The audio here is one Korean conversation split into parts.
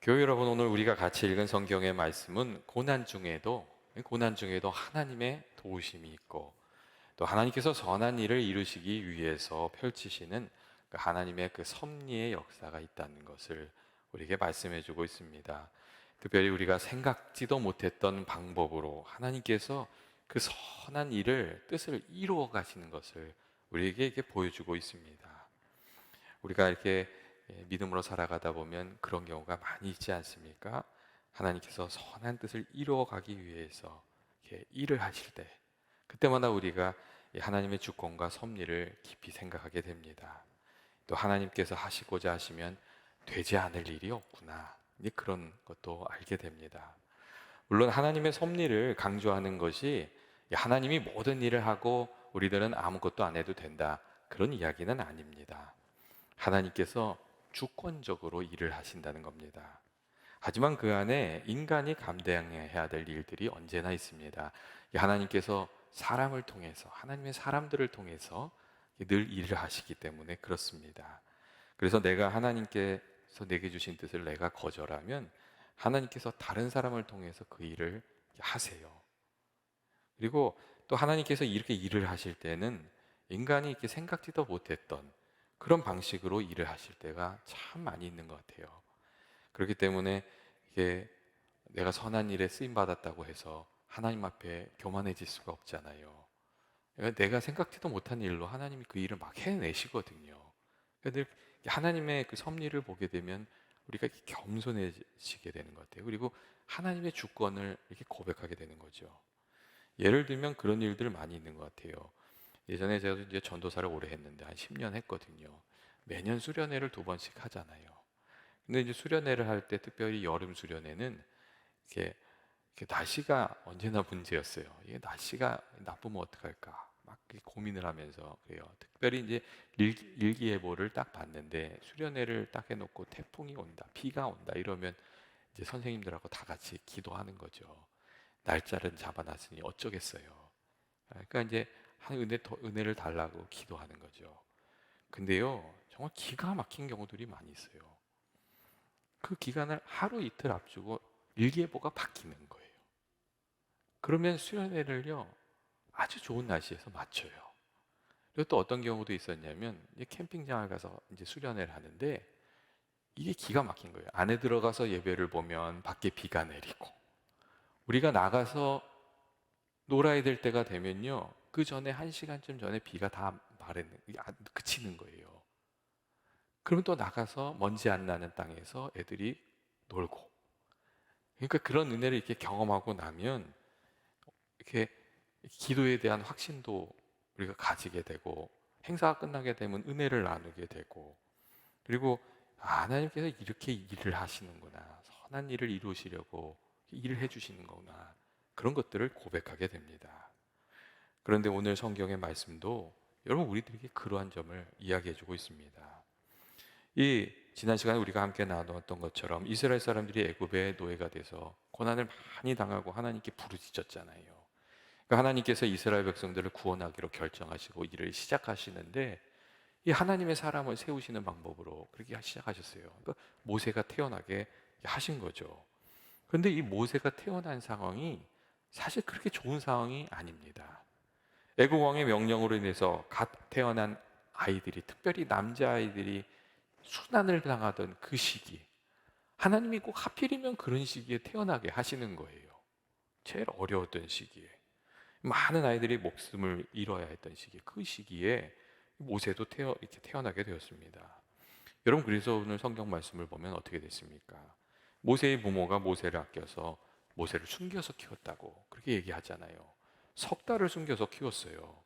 교회 여러분, 오늘 우리가 같이 읽은 성경의 말씀은 고난 중에도 하나님의 도우심이 있고, 또 하나님께서 선한 일을 이루시기 위해서 펼치시는 하나님의 그 섭리의 역사가 있다는 것을 우리에게 말씀해 주고 있습니다. 특별히 우리가 생각지도 못했던 방법으로 하나님께서 그 선한 일을, 뜻을 이루어 가시는 것을 우리에게 이렇게 보여주고 있습니다. 우리가 이렇게 믿음으로 살아가다 보면 그런 경우가 많이 있지 않습니까? 하나님께서 선한 뜻을 이루어 가기 위해서 이렇게 일을 하실 때, 그때마다 우리가 이 하나님의 주권과 섭리를 깊이 생각하게 됩니다. 또 하나님께서 하시고자 하시면 되지 않을 일이 없구나, 이제 그런 것도 알게 됩니다. 물론 하나님의 섭리를 강조하는 것이 하나님이 모든 일을 하고 우리들은 아무것도 안 해도 된다, 그런 이야기는 아닙니다. 하나님께서 주권적으로 일을 하신다는 겁니다. 하지만 그 안에 인간이 감당해야 될 일들이 언제나 있습니다. 하나님께서 사람을 통해서, 하나님의 사람들을 통해서 늘 일을 하시기 때문에 그렇습니다. 그래서 내가 하나님께서 내게 주신 뜻을 내가 거절하면 하나님께서 다른 사람을 통해서 그 일을 하세요. 그리고 또 하나님께서 이렇게 일을 하실 때는 인간이 이렇게 생각지도 못했던 그런 방식으로 일을 하실 때가 참 많이 있는 것 같아요. 그렇기 때문에 이게 내가 선한 일에 쓰임 받았다고 해서 하나님 앞에 교만해질 수가 없잖아요. 그러니까 내가 생각지도 못한 일로 하나님이 그 일을 막 해내시거든요. 그러니까 늘 하나님의 그 섭리를 보게 되면 우리가 이렇게 겸손해지게 되는 것 같아요. 그리고 하나님의 주권을 이렇게 고백하게 되는 거죠. 예를 들면 그런 일들 많이 있는 것 같아요. 예전에 제가 이제 전도사를 오래 했는데 한 10년 했거든요. 매년 수련회를 2번씩 하잖아요. 근데 이제 수련회를 할 때 특별히 여름 수련회는 이렇게, 이렇게 날씨가 언제나 문제였어요. 이게 날씨가 나쁘면 어떡할까? 막 이렇게 고민을 하면서 그래요. 특별히 이제 일기예보를 딱 봤는데 수련회를 딱 해놓고 태풍이 온다, 비가 온다 이러면 이제 선생님들하고 다 같이 기도하는 거죠. 날짜를 잡아놨으니 어쩌겠어요. 그러니까 이제 한 은혜를 달라고 기도하는 거죠. 근데요, 정말 기가 막힌 경우들이 많이 있어요. 그 기간을 하루 이틀 앞두고 일기예보가 바뀌는 거예요. 그러면 수련회를요, 아주 좋은 날씨에서 맞춰요. 그리고 또 어떤 경우도 있었냐면, 이제 캠핑장을 가서 이제 수련회를 하는데, 이게 기가 막힌 거예요. 안에 들어가서 예배를 보면 밖에 비가 내리고, 우리가 나가서 놀아야 될 때가 되면요, 그 전에 1시간쯤 전에 비가 다 그치는 거예요. 그러면 또 나가서 먼지 안 나는 땅에서 애들이 놀고, 그러니까 그런 은혜를 이렇게 경험하고 나면 이렇게 기도에 대한 확신도 우리가 가지게 되고, 행사가 끝나게 되면 은혜를 나누게 되고, 그리고 하나님께서 이렇게 일을 하시는구나, 선한 일을 이루시려고 일을 해주시는 거구나, 그런 것들을 고백하게 됩니다. 그런데 오늘 성경의 말씀도 여러분 우리들에게 그러한 점을 이야기해 주고 있습니다. 이 지난 시간에 우리가 함께 나눴던 것처럼 이스라엘 사람들이 애굽의 노예가 돼서 고난을 많이 당하고 하나님께 부르짖었잖아요. 그러니까 하나님께서 이스라엘 백성들을 구원하기로 결정하시고 일을 시작하시는데, 이 하나님의 사람을 세우시는 방법으로 그렇게 시작하셨어요. 그러니까 모세가 태어나게 하신 거죠. 그런데 이 모세가 태어난 상황이 사실 그렇게 좋은 상황이 아닙니다. 애국 왕의 명령으로 인해서 갓 태어난 아이들이, 특별히 남자아이들이 순환을 당하던 그 시기, 하나님이 꼭 하필이면 그런 시기에 태어나게 하시는 거예요. 제일 어려웠던 시기에, 많은 아이들이 목숨을 잃어야 했던 시기, 그 시기에 모세도 이렇게 태어나게 되었습니다. 여러분, 그래서 오늘 성경 말씀을 보면 어떻게 됐습니까? 모세의 부모가 모세를 아껴서 모세를 숨겨서 키웠다고 그렇게 얘기하잖아요. 3달을 숨겨서 키웠어요.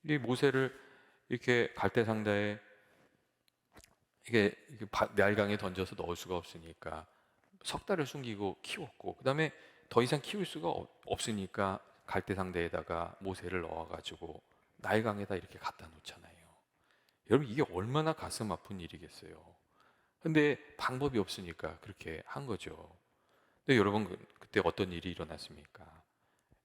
이 모세를 이렇게 갈대상자에 이게 날강에 던져서 넣을 수가 없으니까 3달을 숨기고 키웠고, 그 다음에 더 이상 키울 수가 없으니까 갈대상자에다가 모세를 넣어가지고 나일강에다 이렇게 갖다 놓잖아요. 여러분, 이게 얼마나 가슴 아픈 일이겠어요. 근데 방법이 없으니까 그렇게 한 거죠. 근데 여러분, 그때 어떤 일이 일어났습니까?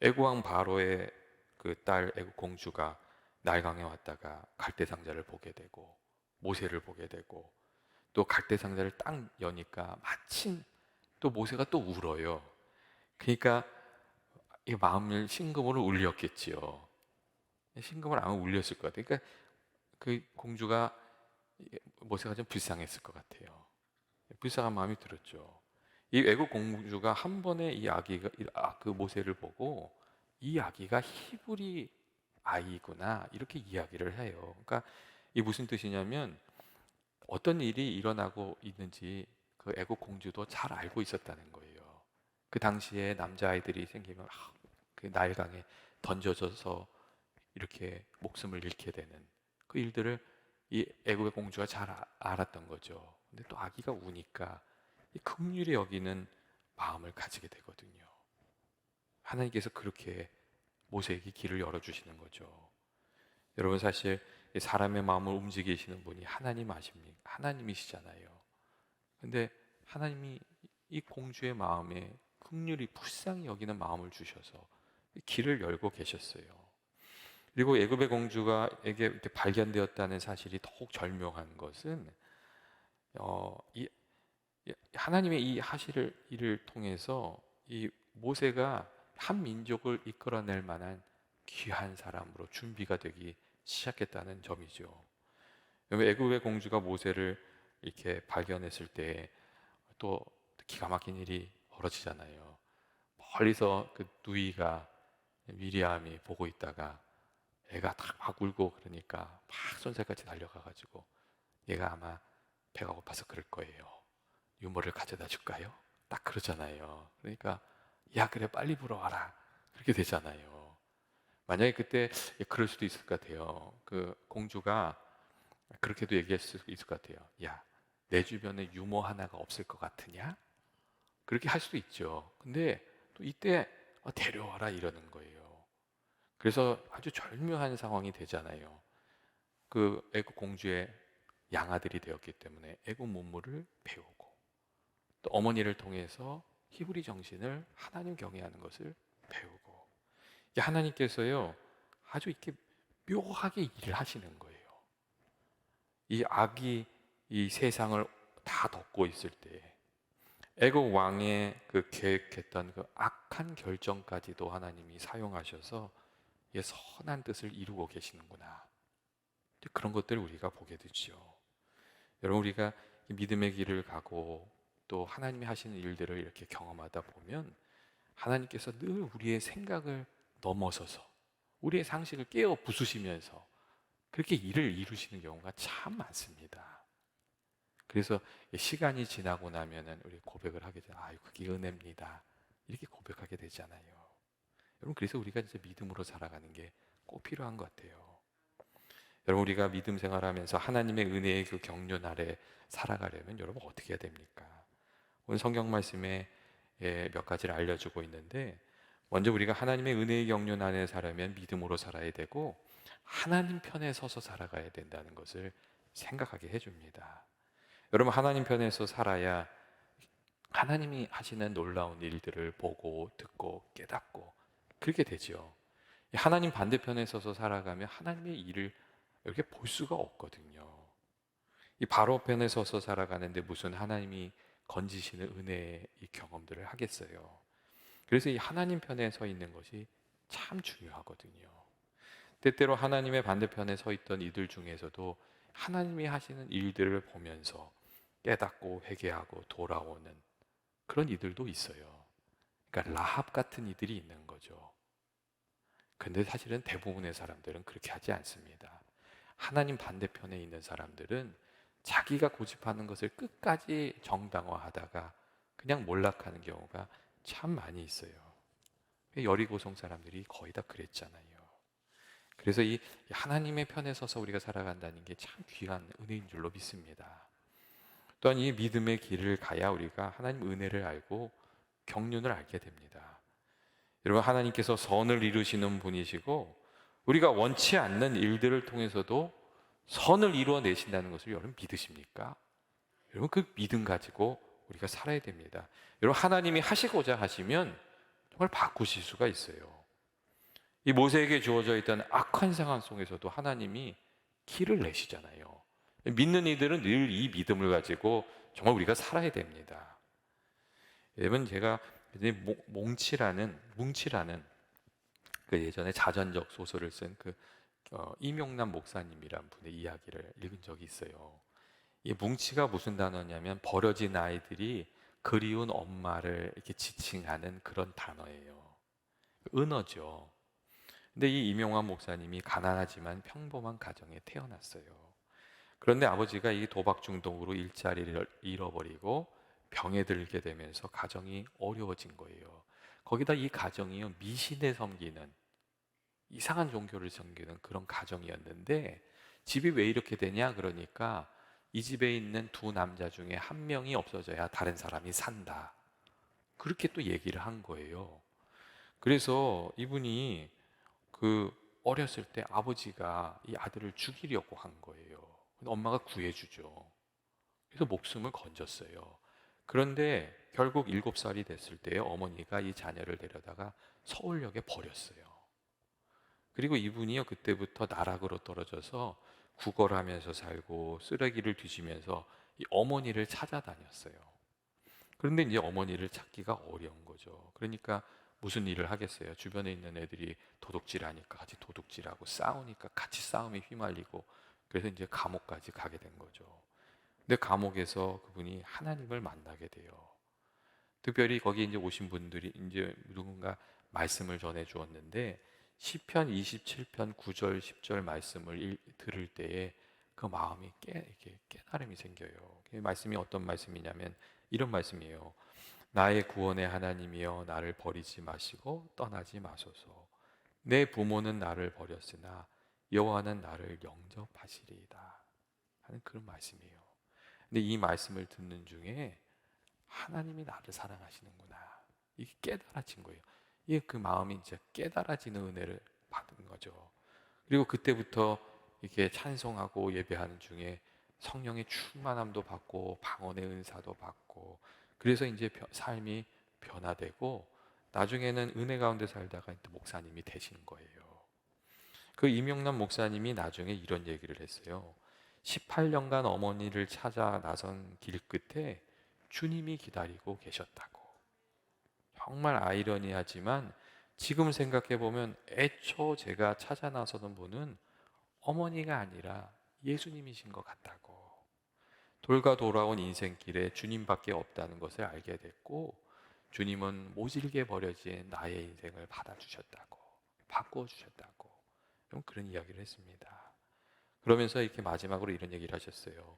애국왕 바로의 그 딸 애국 공주가 나일강에 왔다가 갈대상자를 보게 되고 모세를 보게 되고, 또 갈대 상자를 딱 여니까 마침 또 모세가 또 울어요. 그러니까 이 마음을 심금으로 울렸겠지요. 심금을 아마 울렸을 것 같아요. 그러니까 그 공주가 모세가 좀 불쌍했을 것 같아요. 불쌍한 마음이 들었죠. 이 애국 공주가 한 번에 이 아기가 그 모세를 보고 이 아기가 히브리 아이구나 이렇게 이야기를 해요. 그러니까 이 무슨 뜻이냐면 어떤 일이 일어나고 있는지 그 애국 공주도 잘 알고 있었다는 거예요. 그 당시에 남자아이들이 생기면 그 나일강에 던져져서 이렇게 목숨을 잃게 되는 그 일들을 이 애국의 공주가 잘 알았던 거죠. 근데 또 아기가 우니까 이 긍휼히 여기는 마음을 가지게 되거든요. 하나님께서 그렇게 모세에게 길을 열어주시는 거죠. 여러분 사실 사람의 마음을 움직이시는 분이 하나님이시잖아요. 근데 하나님이 이 공주의 마음에 긍휼히 불쌍히 여기는 마음을 주셔서 길을 열고 계셨어요. 그리고 애굽의 공주가에게 이렇게 발견되었다는 사실이 더욱 절묘한 것은 하나님의 이 하실 일을 통해서 이 모세가 한 민족을 이끌어낼 만한 귀한 사람으로 준비가 되기 시작했다는 점이죠. 애굽의 공주가 모세를 이렇게 발견했을 때 또 기가 막힌 일이 벌어지잖아요. 멀리서 그 누이가 미리암이 보고 있다가 애가 딱 막 울고 그러니까 막 손살같이 달려가가지고 얘가 아마 배가 고파서 그럴 거예요. 유모를 가져다 줄까요? 딱 그러잖아요. 그러니까 야 그래 빨리 불어와라 그렇게 되잖아요. 만약에 그때 그럴 수도 있을 것 같아요. 그 공주가 그렇게도 얘기할 수 있을 것 같아요. 야 내 주변에 유모 하나가 없을 것 같으냐? 그렇게 할 수도 있죠. 근데 또 이때 데려와라 이러는 거예요. 그래서 아주 절묘한 상황이 되잖아요. 그 애국 공주의 양아들이 되었기 때문에 애국 문물을 배우고 또 어머니를 통해서 히브리 정신을 하나님 경외하는 것을 배우고 하나님께서요 아주 이렇게 묘하게 일을 하시는 거예요. 이 악이 이 세상을 다 덮고 있을 때 애국 왕의 그 계획했던 그 악한 결정까지도 하나님이 사용하셔서 이 선한 뜻을 이루고 계시는구나. 그런 것들을 우리가 보게 되죠. 여러분 우리가 믿음의 길을 가고 또 하나님이 하시는 일들을 이렇게 경험하다 보면 하나님께서 늘 우리의 생각을 넘어서서 우리의 상식을 깨어 부수시면서 그렇게 일을 이루시는 경우가 참 많습니다. 그래서 시간이 지나고 나면은 우리 고백을 하게 되죠. 그게 은혜입니다. 이렇게 고백하게 되잖아요. 여러분 그래서 우리가 진짜 믿음으로 살아가는 게 꼭 필요한 것 같아요. 여러분 우리가 믿음 생활하면서 하나님의 은혜의 그 경륜 아래 살아가려면 여러분 어떻게 해야 됩니까? 오늘 성경 말씀에 몇 가지를 알려주고 있는데 먼저 우리가 하나님의 은혜의 경륜 안에 살려면 믿음으로 살아야 되고 하나님 편에 서서 살아가야 된다는 것을 생각하게 해줍니다. 여러분 하나님 편에서 살아야 하나님이 하시는 놀라운 일들을 보고 듣고 깨닫고 그렇게 되죠. 하나님 반대편에 서서 살아가면 하나님의 일을 이렇게 볼 수가 없거든요. 이 바로 편에 서서 살아가는데 무슨 하나님이 건지시는 은혜의 이 경험들을 하겠어요. 그래서 이 하나님 편에 서 있는 것이 참 중요하거든요. 때때로 하나님의 반대편에 서 있던 이들 중에서도 하나님이 하시는 일들을 보면서 깨닫고 회개하고 돌아오는 그런 이들도 있어요. 그러니까 라합 같은 이들이 있는 거죠. 근데 사실은 대부분의 사람들은 그렇게 하지 않습니다. 하나님 반대편에 있는 사람들은 자기가 고집하는 것을 끝까지 정당화하다가 그냥 몰락하는 경우가 참 많이 있어요. 여리고성 사람들이 거의 다 그랬잖아요. 그래서 이 하나님의 편에 서서 우리가 살아간다는 게 참 귀한 은혜인 줄로 믿습니다. 또한 이 믿음의 길을 가야 우리가 하나님 은혜를 알고 경륜을 알게 됩니다. 여러분 하나님께서 선을 이루시는 분이시고 우리가 원치 않는 일들을 통해서도 선을 이루어내신다는 것을 여러분 믿으십니까? 여러분 그 믿음 가지고 우리가 살아야 됩니다. 여러분 하나님이 하시고자 하시면 정말 바꾸실 수가 있어요. 이 모세에게 주어져 있던 악한 상황 속에서도 하나님이 길을 내시잖아요. 믿는 이들은 늘 이 믿음을 가지고 정말 우리가 살아야 됩니다. 여러분, 제가 이제 뭉치라는 그 예전에 자전적 소설을 쓴 이명남 목사님이란 분의 이야기를 읽은 적이 있어요. 이 뭉치가 무슨 단어냐면 버려진 아이들이 그리운 엄마를 이렇게 지칭하는 그런 단어예요. 은어죠. 근데 이 이명환 목사님이 가난하지만 평범한 가정에 태어났어요. 그런데 아버지가 이 도박 중독으로 일자리를 잃어버리고 병에 들게 되면서 가정이 어려워진 거예요. 거기다 이 가정이요, 미신에 섬기는, 이상한 종교를 섬기는 그런 가정이었는데, 집이 왜 이렇게 되냐 그러니까 이 집에 있는 두 남자 중에 한 명이 없어져야 다른 사람이 산다, 그렇게 또 얘기를 한 거예요. 그래서 이분이 그 어렸을 때 아버지가 이 아들을 죽이려고 한 거예요. 근데 엄마가 구해주죠. 그래서 목숨을 건졌어요. 그런데 결국 7살이 됐을 때 어머니가 이 자녀를 데려다가 서울역에 버렸어요. 그리고 이분이요, 그때부터 나락으로 떨어져서 구걸하면서 살고 쓰레기를 뒤지면서 이 어머니를 찾아다녔어요. 그런데 이제 어머니를 찾기가 어려운 거죠. 그러니까 무슨 일을 하겠어요? 주변에 있는 애들이 도둑질하니까 같이 도둑질하고, 싸우니까 같이 싸움에 휘말리고, 그래서 이제 감옥까지 가게 된 거죠. 근데 감옥에서 그분이 하나님을 만나게 돼요. 특별히 거기 이제 오신 분들이 이제 누군가 말씀을 전해 주었는데, 시편 27편 9절 10절 말씀을 들을 때에 그 마음이 이렇게 깨달음이 생겨요. 그 말씀이 어떤 말씀이냐면 이런 말씀이에요. 나의 구원의 하나님이여, 나를 버리지 마시고 떠나지 마소서. 내 부모는 나를 버렸으나 여호와는 나를 영접하시리이다 하는 그런 말씀이에요. 근데 이 말씀을 듣는 중에 하나님이 나를 사랑하시는구나, 이게 깨달아진 거예요. 이게 그 마음이 이제 깨달아지는 은혜를 받은 거죠. 그리고 그때부터 이렇게 찬송하고 예배하는 중에 성령의 충만함도 받고 방언의 은사도 받고, 그래서 이제 삶이 변화되고 나중에는 은혜 가운데 살다가 이제 목사님이 되신 거예요. 그 이명남 목사님이 나중에 이런 얘기를 했어요. 18년간 어머니를 찾아 나선 길 끝에 주님이 기다리고 계셨다고. 정말 아이러니하지만 지금 생각해 보면 애초 제가 찾아 나서던 분은 어머니가 아니라 예수님이신 것 같다고. 돌과 돌아온 인생길에 주님밖에 없다는 것을 알게 됐고, 주님은 모질게 버려진 나의 인생을 받아주셨다고, 바꿔주셨다고, 그런 이야기를 했습니다. 그러면서 이렇게 마지막으로 이런 얘기를 하셨어요.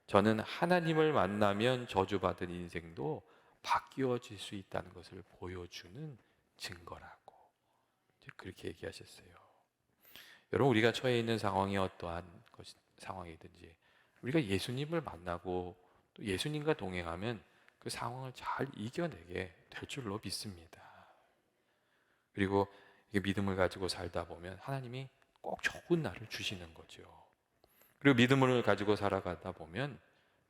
저는 하나님을 만나면 저주받은 인생도 바뀌어질 수 있다는 것을 보여주는 증거라고, 그렇게 얘기하셨어요. 여러분, 우리가 처해 있는 상황이 어떠한 상황이든지 우리가 예수님을 만나고 또 예수님과 동행하면 그 상황을 잘 이겨내게 될 줄로 믿습니다. 그리고 이게 믿음을 가지고 살다 보면 하나님이 꼭 좋은 날을 주시는 거죠. 그리고 믿음을 가지고 살아가다 보면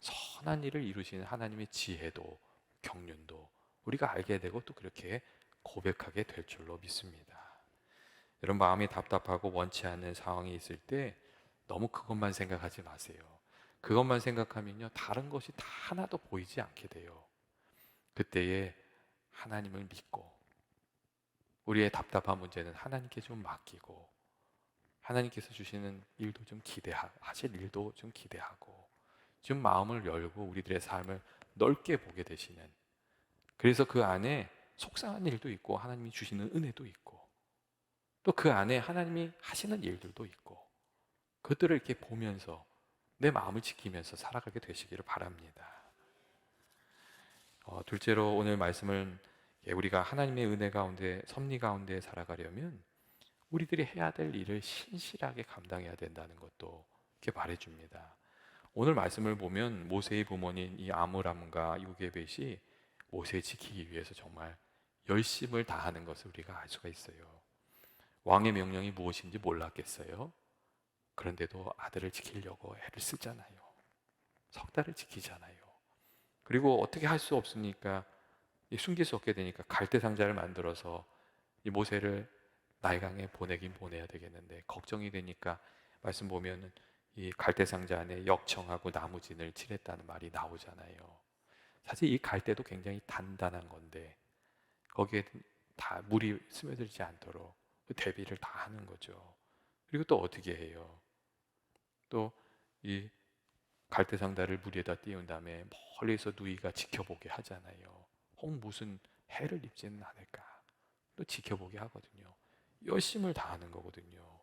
선한 일을 이루시는 하나님의 지혜도 경륜도 우리가 알게 되고 또 그렇게 고백하게 될 줄로 믿습니다. 여러분, 마음이 답답하고 원치 않는 상황이 있을 때 너무 그것만 생각하지 마세요. 그것만 생각하면요, 다른 것이 다 하나도 보이지 않게 돼요. 그때에 하나님을 믿고 우리의 답답한 문제는 하나님께 좀 맡기고, 하나님께서 주시는 일도 좀 하실 일도 좀 기대하고, 좀 마음을 열고 우리들의 삶을 넓게 보게 되시는, 그래서 그 안에 속상한 일도 있고 하나님이 주시는 은혜도 있고 또 그 안에 하나님이 하시는 일들도 있고, 그것들을 이렇게 보면서 내 마음을 지키면서 살아가게 되시기를 바랍니다. 둘째로 오늘 말씀은 우리가 하나님의 은혜 가운데 섭리 가운데 살아가려면 우리들이 해야 될 일을 신실하게 감당해야 된다는 것도 이렇게 말해줍니다. 오늘 말씀을 보면 모세의 부모님 이 아므람과 요게벳이 모세 지키기 위해서 정말 열심을 다하는 것을 우리가 알 수가 있어요. 왕의 명령이 무엇인지 몰랐겠어요? 그런데도 아들을 지키려고 애를 쓰잖아요. 석 달을 지키잖아요. 그리고 어떻게 할 수 없으니까, 숨길 수 없게 되니까 갈대 상자를 만들어서 이 모세를 나일강에 보내긴 보내야 되겠는데 걱정이 되니까 말씀 보면은 이 갈대상자 안에 역청하고 나무진을 칠했다는 말이 나오잖아요. 사실 이 갈대도 굉장히 단단한 건데 거기에 다 물이 스며들지 않도록 대비를 다 하는 거죠. 그리고 또 어떻게 해요? 또 이 갈대상자를 물 위에다 띄운 다음에 멀리서 누이가 지켜보게 하잖아요. 혹 무슨 해를 입지는 않을까? 또 지켜보게 하거든요. 열심을 다하는 거거든요.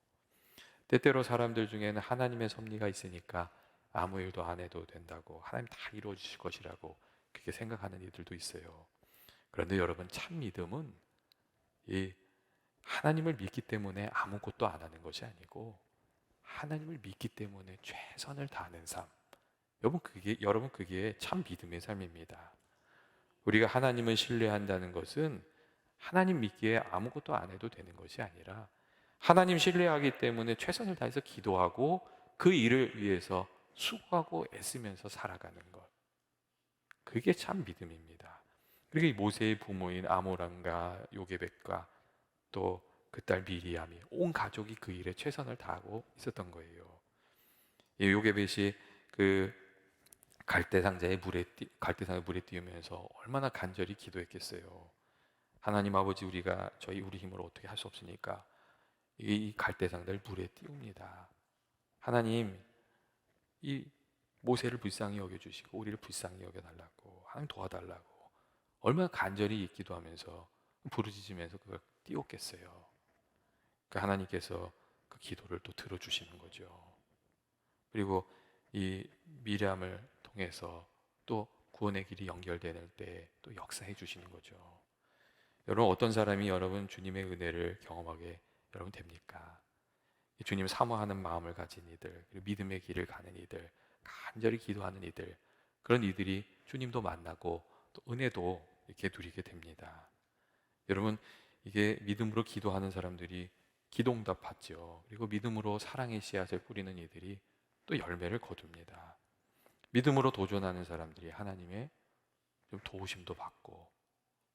때때로 사람들 중에는 하나님의 섭리가 있으니까 아무 일도 안 해도 된다고, 하나님 다 이루어 주실 것이라고 그렇게 생각하는 이들도 있어요. 그런데 여러분, 참 믿음은 이 하나님을 믿기 때문에 아무것도 안 하는 것이 아니고 하나님을 믿기 때문에 최선을 다하는 삶. 여러분 그게 참 믿음의 삶입니다. 우리가 하나님을 신뢰한다는 것은 하나님 믿기에 아무것도 안 해도 되는 것이 아니라 하나님 신뢰하기 때문에 최선을 다해서 기도하고 그 일을 위해서 수고하고 애쓰면서 살아가는 것. 그게 참 믿음입니다. 그리고 이 모세의 부모인 아모람과 요게벳과 또 그 딸 미리암이 온 가족이 그 일에 최선을 다하고 있었던 거예요. 이 요게벳이 그 갈대상자에 물에 띄우면서 얼마나 간절히 기도했겠어요. 하나님 아버지, 우리 힘으로 어떻게 할 수 없으니까 이 갈대상자를 물에 띄웁니다. 하나님, 이 모세를 불쌍히 여겨주시고 우리를 불쌍히 여겨달라고, 하나님 도와달라고 얼마나 간절히 기도하면서 부르짖으면서 그걸 띄웠겠어요. 그러니까 하나님께서 그 기도를 또 들어주시는 거죠. 그리고 이 미리암을 통해서 또 구원의 길이 연결되는 때 또 역사해 주시는 거죠. 여러분, 어떤 사람이 여러분 주님의 은혜를 경험하게 여러분 됩니까? 주님 사모하는 마음을 가진 이들, 그리고 믿음의 길을 가는 이들, 간절히 기도하는 이들, 그런 이들이 주님도 만나고 또 은혜도 이렇게 누리게 됩니다. 여러분, 이게 믿음으로 기도하는 사람들이 기도응답 받죠. 그리고 믿음으로 사랑의 씨앗을 뿌리는 이들이 또 열매를 거둡니다. 믿음으로 도전하는 사람들이 하나님의 좀 도우심도 받고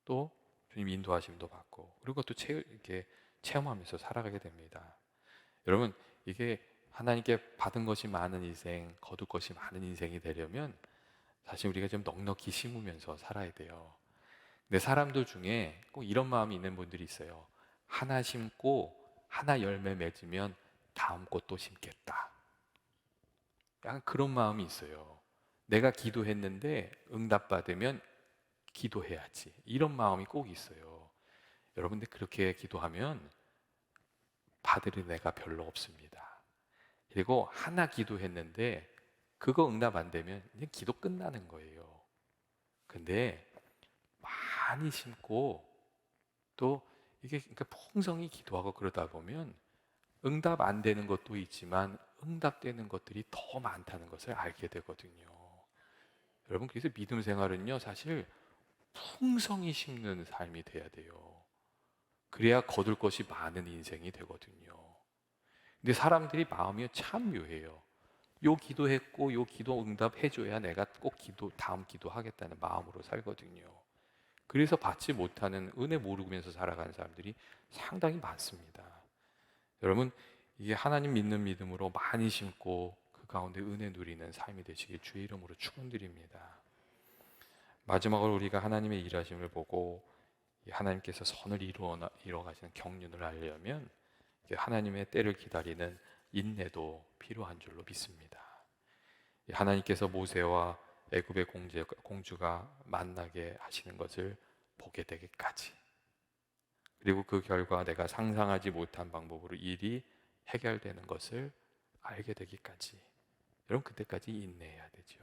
또 주님 인도하심도 받고 그리고 또 이렇게 체험하면서 살아가게 됩니다. 여러분, 이게 하나님께 받은 것이 많은 인생, 거둘 것이 많은 인생이 되려면 사실 우리가 좀 넉넉히 심으면서 살아야 돼요. 근데 사람들 중에 꼭 이런 마음이 있는 분들이 있어요. 하나 심고 하나 열매 맺으면 다음 꽃도 심겠다. 약간 그런 마음이 있어요. 내가 기도했는데 응답받으면 기도해야지. 이런 마음이 꼭 있어요. 여러분들 그렇게 기도하면 받을 은혜가 별로 없습니다. 그리고 하나 기도했는데 그거 응답 안 되면 그냥 기도 끝나는 거예요. 근데 많이 심고 또 이게 그러니까 풍성히 기도하고 그러다 보면 응답 안 되는 것도 있지만 응답되는 것들이 더 많다는 것을 알게 되거든요. 여러분, 그래서 믿음 생활은요, 사실 풍성히 심는 삶이 돼야 돼요. 그래야 거둘 것이 많은 인생이 되거든요. 근데 사람들이 마음이 참 묘해요. 요 기도했고 요 기도 응답해줘야 내가 꼭 다음 기도하겠다는 마음으로 살거든요. 그래서 받지 못하는 은혜 모르면서 살아가는 사람들이 상당히 많습니다. 여러분, 이게 하나님 믿는 믿음으로 많이 심고 그 가운데 은혜 누리는 삶이 되시길 주의 이름으로 축원드립니다. 마지막으로 우리가 하나님의 일하심을 보고 하나님께서 선을 이루어 가시는 경륜을 알려면 하나님의 때를 기다리는 인내도 필요한 줄로 믿습니다. 하나님께서 모세와 애굽의 공주가 만나게 하시는 것을 보게 되기까지, 그리고 그 결과 내가 상상하지 못한 방법으로 일이 해결되는 것을 알게 되기까지, 여러분 그때까지 인내해야 되죠.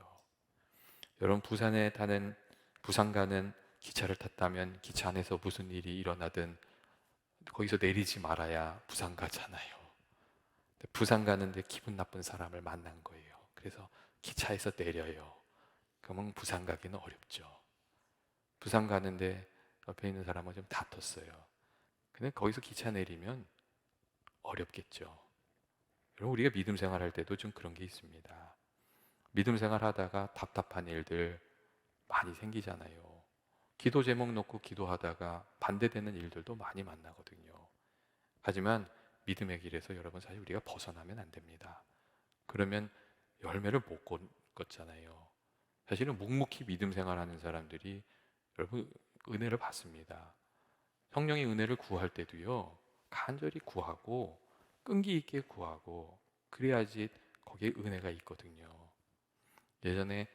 여러분, 부산 가는 기차를 탔다면 기차 안에서 무슨 일이 일어나든 거기서 내리지 말아야 부산 가잖아요. 부산 가는데 기분 나쁜 사람을 만난 거예요. 그래서 기차에서 내려요. 그러면 부산 가기는 어렵죠. 부산 가는데 옆에 있는 사람과 좀 다퉜어요. 근데 거기서 기차 내리면 어렵겠죠. 여러분, 우리가 믿음 생활할 때도 좀 그런 게 있습니다. 믿음 생활하다가 답답한 일들 많이 생기잖아요. 기도 제목 놓고 기도하다가 반대되는 일들도 많이 만나거든요. 하지만 믿음의 길에서 여러분, 사실 우리가 벗어나면 안 됩니다. 그러면 열매를 못 걷잖아요. 사실은 묵묵히 믿음 생활하는 사람들이 여러분 은혜를 받습니다. 성령의 은혜를 구할 때도요, 간절히 구하고 끈기 있게 구하고 그래야지 거기에 은혜가 있거든요. 예전에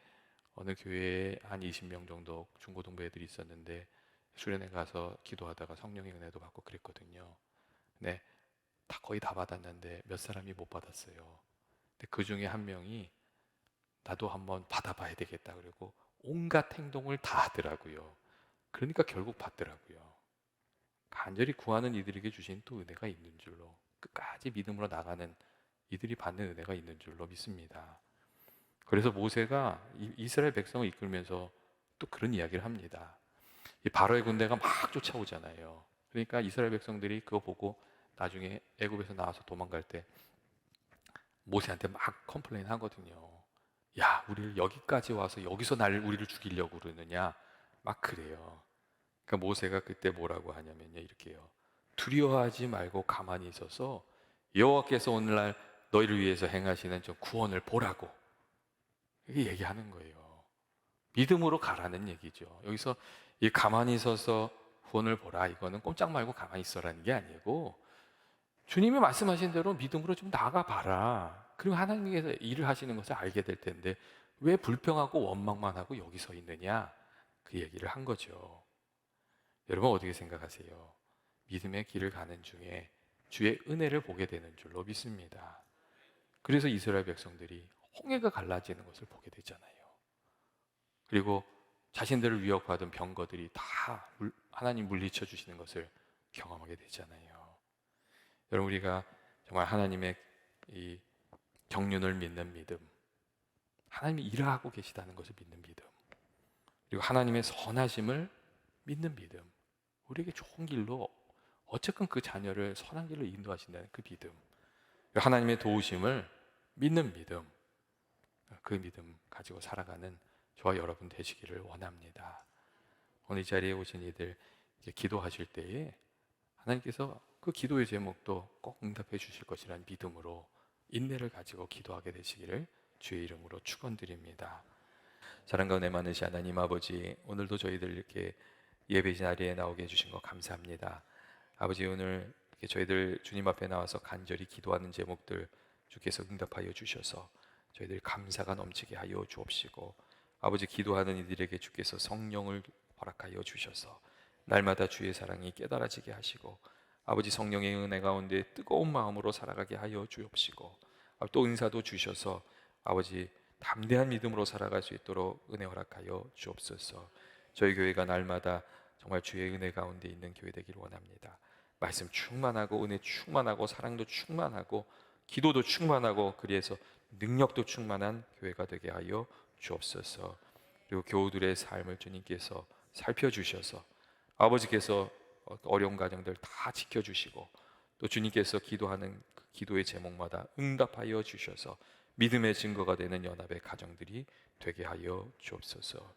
어느 교회에 한 20명 정도 중고등부 애들이 있었는데 수련회 가서 기도하다가 성령의 은혜도 받고 그랬거든요. 네, 거의 다 받았는데 몇 사람이 못 받았어요. 근데 그 중에 한 명이 나도 한번 받아봐야 되겠다 그러고 온갖 행동을 다 하더라고요. 그러니까 결국 받더라고요. 간절히 구하는 이들에게 주신 또 은혜가 있는 줄로, 끝까지 믿음으로 나가는 이들이 받는 은혜가 있는 줄로 믿습니다. 그래서 모세가 이스라엘 백성을 이끌면서 또 그런 이야기를 합니다. 이 바로의 군대가 막 쫓아오잖아요. 그러니까 이스라엘 백성들이 그거 보고 나중에 애굽에서 나와서 도망갈 때 모세한테 막 컴플레인 하거든요. 야, 우리를 여기까지 와서 여기서 우리를 죽이려고 그러느냐? 막 그래요. 그러니까 모세가 그때 뭐라고 하냐면요, 이렇게요. 두려워하지 말고 가만히 있어서 여호와께서 오늘날 너희를 위해서 행하시는 저 구원을 보라고 이렇게 얘기하는 거예요. 믿음으로 가라는 얘기죠. 여기서 이 가만히 있어서 구원을 보라, 이거는 꼼짝 말고 가만히 있어라는 게 아니고 주님이 말씀하신 대로 믿음으로 좀 나아가 봐라. 그리고 하나님께서 일을 하시는 것을 알게 될 텐데 왜 불평하고 원망만 하고 여기 서 있느냐? 그 얘기를 한 거죠. 여러분 어떻게 생각하세요? 믿음의 길을 가는 중에 주의 은혜를 보게 되는 줄로 믿습니다. 그래서 이스라엘 백성들이 홍해가 갈라지는 것을 보게 되잖아요. 그리고 자신들을 위협하던 병거들이 다 하나님 물리쳐 주시는 것을 경험하게 되잖아요. 여러분 우리가 정말 하나님의 이 경륜을 믿는 믿음, 하나님이 일하고 계시다는 것을 믿는 믿음, 그리고 하나님의 선하심을 믿는 믿음, 우리에게 좋은 길로 어쨌건 그 자녀를 선한 길로 인도하신다는 그 믿음, 하나님의 도우심을 믿는 믿음, 그 믿음 가지고 살아가는 저와 여러분 되시기를 원합니다. 오늘 이 자리에 오신 이들 기도하실 때에 하나님께서 그 기도의 제목도 꼭 응답해 주실 것이라는 믿음으로 인내를 가지고 기도하게 되시기를 주의 이름으로 축원드립니다. 사랑과 은혜 많으신 하나님 아버지, 오늘도 저희들 이렇게 예배 자리에 나오게 해주신 거 감사합니다. 아버지, 오늘 이렇게 저희들 주님 앞에 나와서 간절히 기도하는 제목들 주께서 응답하여 주셔서 저희들 감사가 넘치게 하여 주옵시고, 아버지 기도하는 이들에게 주께서 성령을 허락하여 주셔서 날마다 주의 사랑이 깨달아지게 하시고, 아버지 성령의 은혜 가운데 뜨거운 마음으로 살아가게 하여 주옵시고, 또 은사도 주셔서 아버지 담대한 믿음으로 살아갈 수 있도록 은혜 허락하여 주옵소서. 저희 교회가 날마다 정말 주의 은혜 가운데 있는 교회 되기를 원합니다. 말씀 충만하고 은혜 충만하고 사랑도 충만하고 기도도 충만하고 그래서 능력도 충만한 교회가 되게 하여 주옵소서. 그리고 교우들의 삶을 주님께서 살펴주셔서 아버지께서 어려운 가정들 다 지켜주시고 또 주님께서 기도하는 그 기도의 제목마다 응답하여 주셔서 믿음의 증거가 되는 연합의 가정들이 되게 하여 주옵소서.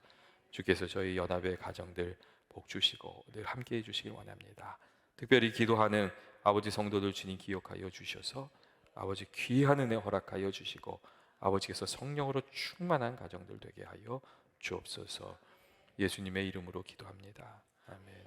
주께서 저희 연합의 가정들 복 주시고 늘 함께 해 주시길 원합니다. 특별히 기도하는 아버지 성도들 주님 기억하여 주셔서 아버지 귀한 은혜 허락하여 주시고 아버지께서 성령으로 충만한 가정들 되게 하여 주옵소서. 예수님의 이름으로 기도합니다. 아멘.